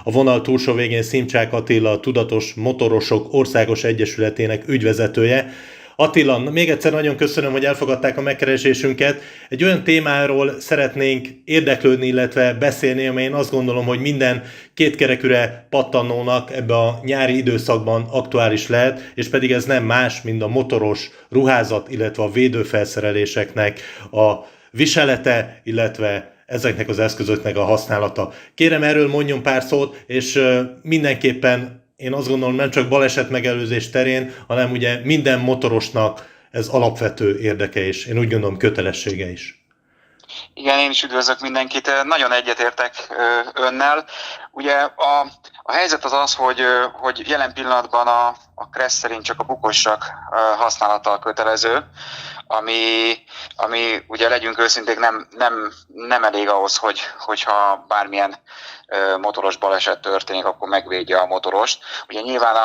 a vonal túlsó végén Szimcsák Attila, a Tudatos Motorosok Országos Egyesületének ügyvezetője. Attila, még egyszer nagyon köszönöm, hogy elfogadták a megkeresésünket. Egy olyan témáról szeretnénk érdeklődni, illetve beszélni, amely én azt gondolom, hogy minden kétkerekűre pattanónak ebbe a nyári időszakban aktuális lehet, és pedig ez nem más, mint a motoros ruházat, illetve a védőfelszereléseknek a viselete, illetve ezeknek az eszközöknek a használata. Kérem, erről mondjon pár szót, és mindenképpen én azt gondolom, nem csak baleset megelőzés terén, hanem ugye minden motorosnak ez alapvető érdeke is. Én úgy gondolom, kötelessége is. Igen, én is üdvözlök mindenkit. Nagyon egyetértek önnel. Ugye a helyzet az az, hogy jelen pillanatban a KRESZ szerint csak a bukossak használata kötelező, ami ugye legyünk őszinték nem elég ahhoz, hogyha bármilyen motoros baleset történik, akkor megvédje a motorost. Ugye nyilván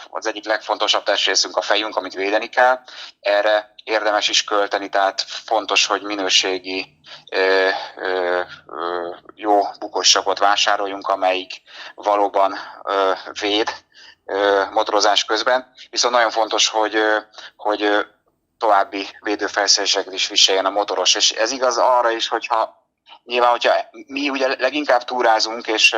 az egyik legfontosabb testrészünk a fejünk, amit védeni kell. Erre érdemes is költeni, tehát fontos, hogy minőségi jó bukossakot vásároljunk, amelyik valóban véd motorozás közben. Viszont nagyon fontos, hogy további védőfelszereléseket is viseljen a motoros. És ez igaz arra is, hogyha mi ugye leginkább túrázunk, és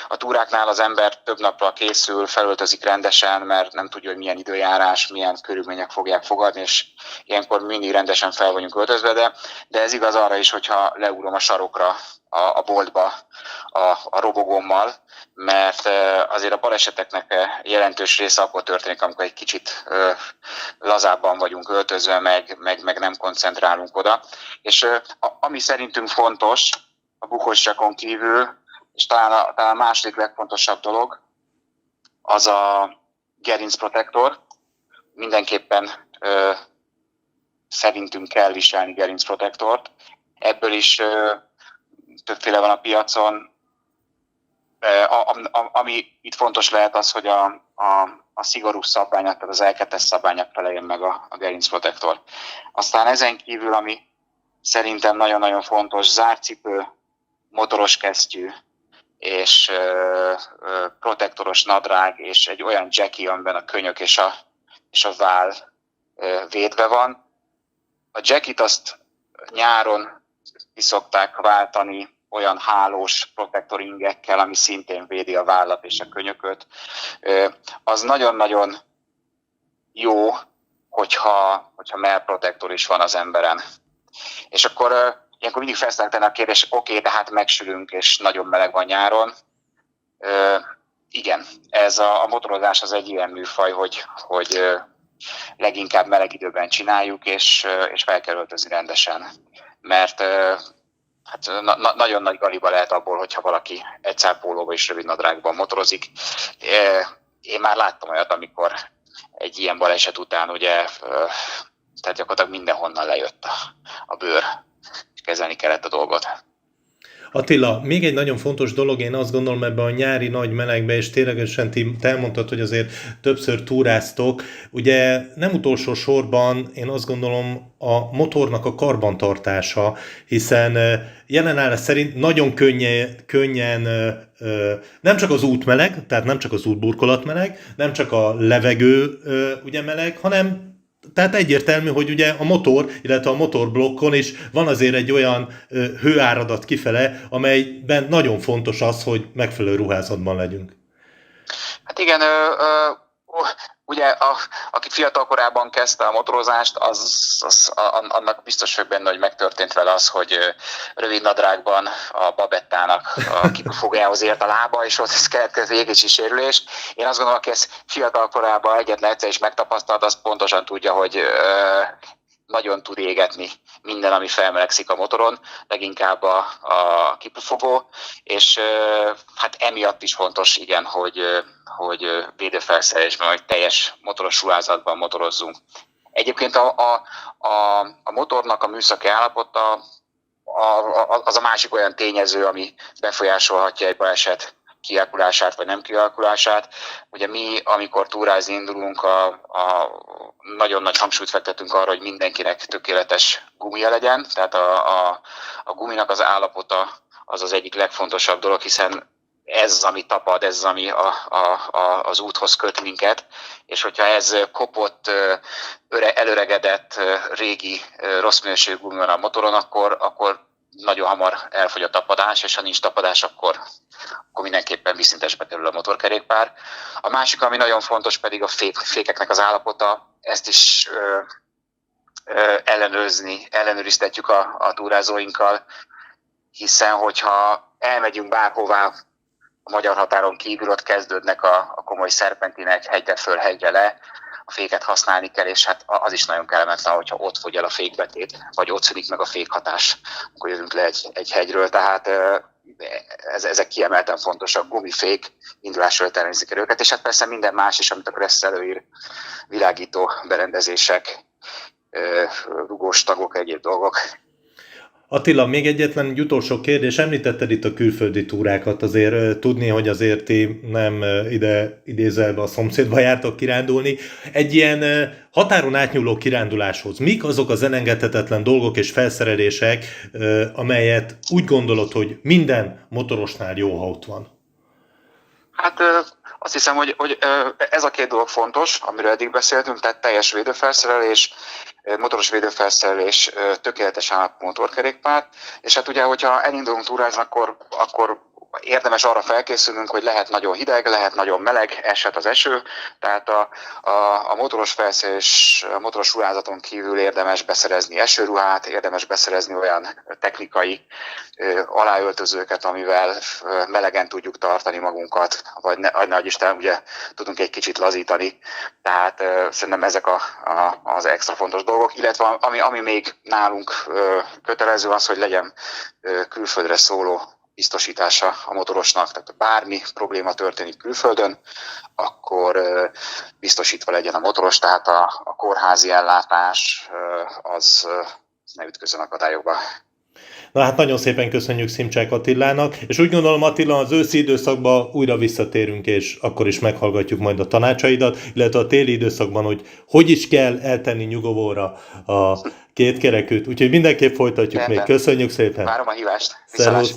a túráknál az ember több napra készül, felöltözik rendesen, mert nem tudja, hogy milyen időjárás, milyen körülmények fogják fogadni, és ilyenkor mindig rendesen fel vagyunk öltözve, de ez igaz arra is, hogyha leugrom a sarokra, a boltba a robogómmal, mert azért a baleseteknek jelentős része akkor történik, amikor egy kicsit lazábban vagyunk öltözve, meg nem koncentrálunk oda. És ami szerintünk fontos a bukossakon kívül, és talán a második legfontosabb dolog, az a gerincprotektor. Mindenképpen szerintünk kell viselni gerincprotektort. Ebből is többféle van a piacon. Ami itt fontos lehet az, hogy a szigorú szabványok, tehát az L2-es szabványok feleljen meg a gerincprotektor. Aztán ezen kívül, ami szerintem nagyon-nagyon fontos, zárcipő, motoros kesztyű, és protektoros nadrág, és egy olyan jackie, amiben a könyök és a váll védve van. A jackit azt nyáron ki szokták váltani olyan hálós protektoringekkel, ami szintén védi a vállat és a könyököt. Az nagyon-nagyon jó, hogyha mellprotektor is van az emberen. És akkor ilyenkor mindig felszállt a kérdés, oké, de hát megsülünk, és nagyon meleg van nyáron. Igen, ez a motorozás az egy ilyen műfaj, hogy leginkább meleg időben csináljuk, és fel kell öltözni rendesen. Mert hát nagyon nagy galiba lehet abból, hogyha valaki egy pólóba és rövid nadrágban motorozik. Én már láttam olyat, amikor egy ilyen baleset után ugye, tehát gyakorlatilag mindenhonnan lejött a bőr, és kezelni kellett a dolgot. Attila, még egy nagyon fontos dolog, én azt gondolom ebben a nyári nagy melegben, és ténylegesen te elmondtad, hogy azért többször túráztok. Ugye nem utolsó sorban én azt gondolom a motornak a karbantartása, hiszen jelenállás szerint nagyon könnyen nem csak az út meleg, tehát nem csak az útburkolat meleg, nem csak a levegő ugye meleg, hanem tehát egyértelmű, hogy ugye a motor, illetve a motorblokkon is van azért egy olyan hőáradat kifele, amelyben nagyon fontos az, hogy megfelelő ruházatban legyünk. Hát igen, ugye aki fiatal korában kezdte a motorozást, annak biztos vagyok benne, hogy megtörtént vele az, hogy rövid nadrágban a babettának a kipufogájához ért a lába, és ott ez keletkező égési sérülés. Én azt gondolom, aki ezt fiatal korában egyetlen egyszer is megtapasztalt, az pontosan tudja, hogy nagyon tud égetni minden, ami felmelegszik a motoron, leginkább a kipufogó, és hát emiatt is fontos, igen, hogy védőfelszerelésben, vagy teljes motoros ruházatban motorozzunk. Egyébként a motornak a műszaki állapota az a másik olyan tényező, ami befolyásolhatja egy baleset kialakulását vagy nem kialakulását. Ugye mi, amikor túrázni indulunk, nagyon nagy hangsúlyt fektetünk arra, hogy mindenkinek tökéletes gumija legyen, tehát a guminak az állapota az az egyik legfontosabb dolog, hiszen ez az, ami tapad, ez az, ami az úthoz köt minket, és hogyha ez kopott, előregedett, régi, rossz minőségű gumi van a motoron, akkor nagyon hamar elfogy a tapadás, és ha nincs tapadás, akkor mindenképpen vízszintesbe kerül a motorkerékpár. A másik, ami nagyon fontos, pedig a fékeknek az állapota. Ezt is ellenőriztetjük a túrázóinkkal, hiszen hogyha elmegyünk bárhová a magyar határon kívül, ott kezdődnek a komoly szerpentinek, hegyre föl, hegyre le, a féket használni kell, és hát az is nagyon kellemetlen, hogyha ott fogy el a fékbetét, vagy ott szűnik meg a fékhatás, akkor jövünk le egy hegyről, tehát ezek kiemelten fontosak, gumifék, indulásról ellenőrizik el őket, és hát persze minden más is, amit a Kressz előír, világító berendezések, rugós tagok, egyéb dolgok. Attila, még egy utolsó kérdés. Említetted itt a külföldi túrákat, azért tudni, hogy azért ti nem ide idézelve a szomszédba jártok kirándulni. Egy ilyen határon átnyúló kiránduláshoz mik azok az elengedhetetlen dolgok és felszerelések, amelyet úgy gondolod, hogy minden motorosnál jó, ha ott van? Hát azt hiszem, hogy ez a két dolog fontos, amiről eddig beszéltünk, tehát teljes védőfelszerelés, motoros védőfelszerelés, tökéletes állapotú motorkerékpár, és hát ugye, hogyha elindulunk túrázni, akkor érdemes arra felkészülnünk, hogy lehet nagyon hideg, lehet nagyon meleg, eshet az eső, tehát a motoros felszerelés, a motoros ruházaton kívül érdemes beszerezni esőruhát, érdemes beszerezni olyan technikai aláöltözőket, amivel melegen tudjuk tartani magunkat, vagy nagy Isten, ugye tudunk egy kicsit lazítani, tehát szerintem ezek az extra fontos dolgok, illetve ami még nálunk kötelező az, hogy legyen külföldre szóló biztosítása a motorosnak, tehát bármi probléma történik külföldön, akkor biztosítva legyen a motoros, tehát a kórházi ellátás az ne ütközön akadályokba. Na hát nagyon szépen köszönjük Szimcsák Attilának, és úgy gondolom, Attila, az őszi időszakban újra visszatérünk, és akkor is meghallgatjuk majd a tanácsaidat, illetve a téli időszakban, hogy is kell eltenni nyugovóra a kétkerekűt. Úgyhogy mindenképp folytatjuk még. Köszönjük szépen! Várom a hívást! Szervusz!